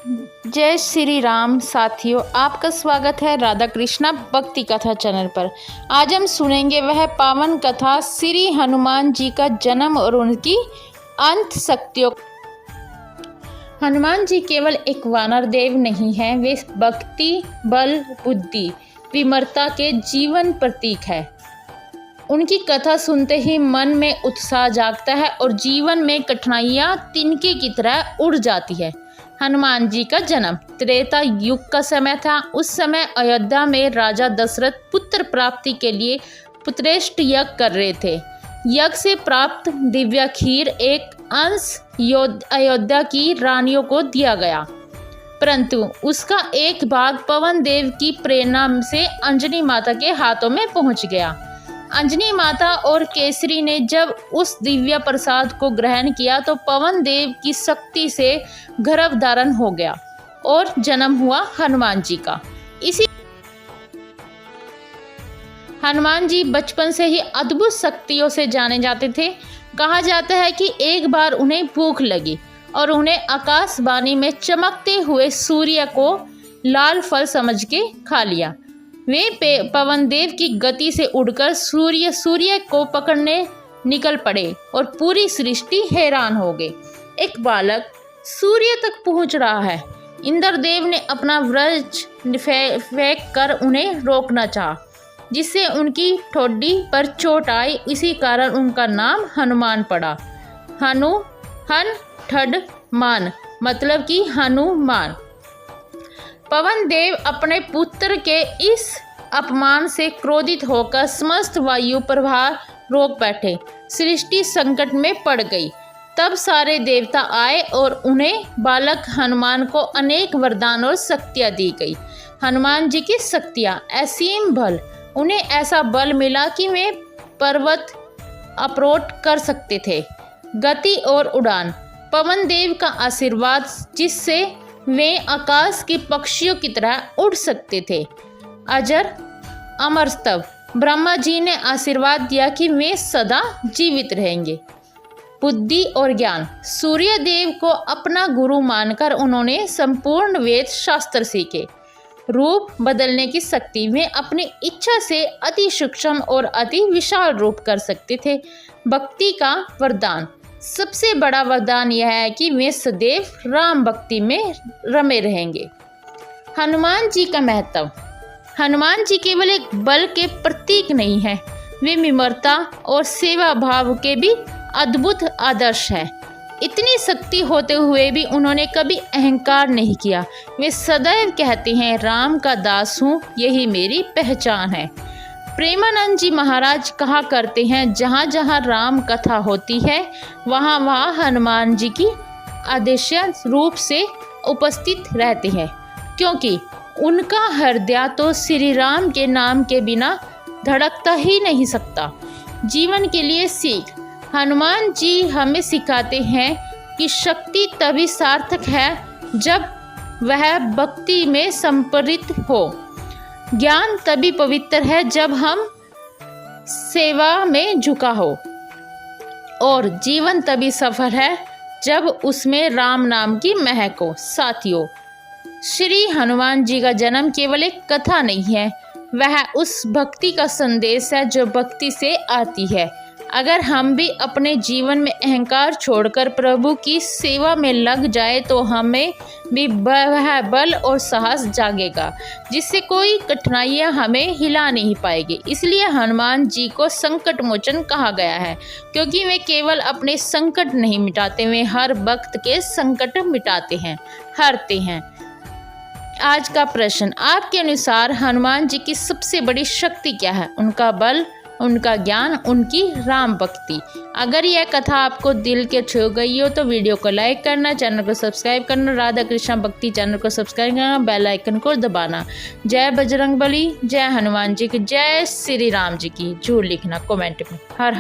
जय श्री राम साथियों, आपका स्वागत है राधा कृष्णा भक्ति कथा चैनल पर। आज हम सुनेंगे वह पावन कथा श्री हनुमान जी का जन्म और उनकी अंत शक्तियों। हनुमान जी केवल एक वानर देव नहीं है, वे भक्ति, बल, बुद्धि, विमरता के जीवन प्रतीक है। उनकी कथा सुनते ही मन में उत्साह जागता है और जीवन में कठिनाइयाँ तिनके की तरह उड़ जाती है। हनुमान जी का जन्म त्रेता युग का समय था। उस समय अयोध्या में राजा दशरथ पुत्र प्राप्ति के लिए पुत्रेष्ट यज्ञ कर रहे थे। यज्ञ से प्राप्त दिव्य खीर एक अंश अयोध्या की रानियों को दिया गया, परंतु उसका एक भाग पवन देव की प्रेरणा से अंजनी माता के हाथों में पहुंच गया। अंजनी माता और केसरी ने जब उस दिव्य प्रसाद को ग्रहण किया तो पवन देव की शक्ति से गर्भ धारण हो गया और जन्म हुआ हनुमान जी का। इसी हनुमान जी बचपन से ही अद्भुत शक्तियों से जाने जाते थे। कहा जाता है कि एक बार उन्हें भूख लगी और उन्हें आकाशवाणी में चमकते हुए सूर्य को लाल फल समझ के खा लिया। वे पवन देव की गति से उड़कर सूर्य को पकड़ने निकल पड़े और पूरी सृष्टि हैरान हो गई। एक बालक सूर्य तक पहुंच रहा है। इंद्रदेव ने अपना वज्र फेंक कर उन्हें रोकना चाहा, जिससे उनकी ठोडी पर चोट आई। इसी कारण उनका नाम हनुमान पड़ा। हन ठड मान मतलब कि हनुमान। पवन देव अपने पुत्र के इस अपमान से क्रोधित होकर समस्त वायु प्रवाह रोक बैठे। सृष्टि संकट में पड़ गई। तब सारे देवता आए और उन्हें बालक हनुमान को अनेक वरदान और शक्तियाँ दी गई। हनुमान जी की शक्तियाँ असीम बल। उन्हें ऐसा बल मिला कि वे पर्वत अपरोट कर सकते थे। गति और उड़ान। पवन देव का आशीर्वाद जिससे वे आकाश के पक्षियों की तरह उड़ सकते थे। अजर अमर स्तव। ब्रह्मा जी ने आशीर्वाद दिया कि वे सदा जीवित रहेंगे। बुद्धि और ज्ञान। सूर्य देव को अपना गुरु मानकर उन्होंने संपूर्ण वेद शास्त्र सीखे। रूप बदलने की शक्ति। वे अपनी इच्छा से अति सूक्ष्म और अति विशाल रूप कर सकते थे। भक्ति का वरदान। सबसे बड़ा वरदान यह है कि वे सदैव राम भक्ति में रमे रहेंगे। हनुमान जी का महत्व। हनुमान जी केवल एक बल के प्रतीक नहीं है, वे विमरता और सेवा भाव के भी अद्भुत आदर्श है। इतनी शक्ति होते हुए भी उन्होंने कभी अहंकार नहीं किया। वे सदैव कहते हैं, राम का दास हूँ, यही मेरी पहचान है। प्रेमानंद जी महाराज कहा करते हैं, जहाँ जहाँ राम कथा होती है वहाँ वहाँ हनुमान जी की अदृश्य रूप से उपस्थित रहते हैं, क्योंकि उनका हृदय तो श्री राम के नाम के बिना धड़कता ही नहीं सकता। जीवन के लिए सीख। हनुमान जी हमें सिखाते हैं कि शक्ति तभी सार्थक है जब वह भक्ति में समर्पित हो। ज्ञान तभी पवित्र है जब हम सेवा में झुका हो, और जीवन तभी सफल है जब उसमें राम नाम की महक हो। साथियों, श्री हनुमान जी का जन्म केवल एक कथा नहीं है, वह उस भक्ति का संदेश है जो भक्ति से आती है। अगर हम भी अपने जीवन में अहंकार छोड़कर प्रभु की सेवा में लग जाए तो हमें भी वह बल और साहस जागेगा जिससे कोई कठिनाइयां हमें हिला नहीं पाएगी। इसलिए हनुमान जी को संकट मोचन कहा गया है, क्योंकि वे केवल अपने संकट नहीं मिटाते, वे हर भक्त के संकट मिटाते हैं, हरते हैं। आज का प्रश्न, आपके अनुसार हनुमान जी की सबसे बड़ी शक्ति क्या है? उनका बल, उनका ज्ञान, उनकी राम भक्ति। अगर यह कथा आपको दिल के छू गई हो तो वीडियो को लाइक करना, चैनल को सब्सक्राइब करना, राधा कृष्णा भक्ति चैनल को सब्सक्राइब करना, बेल आइकन को दबाना। जय बजरंगबली, जय हनुमान जी की, जय श्री राम जी की जरूर लिखना कमेंट में। हर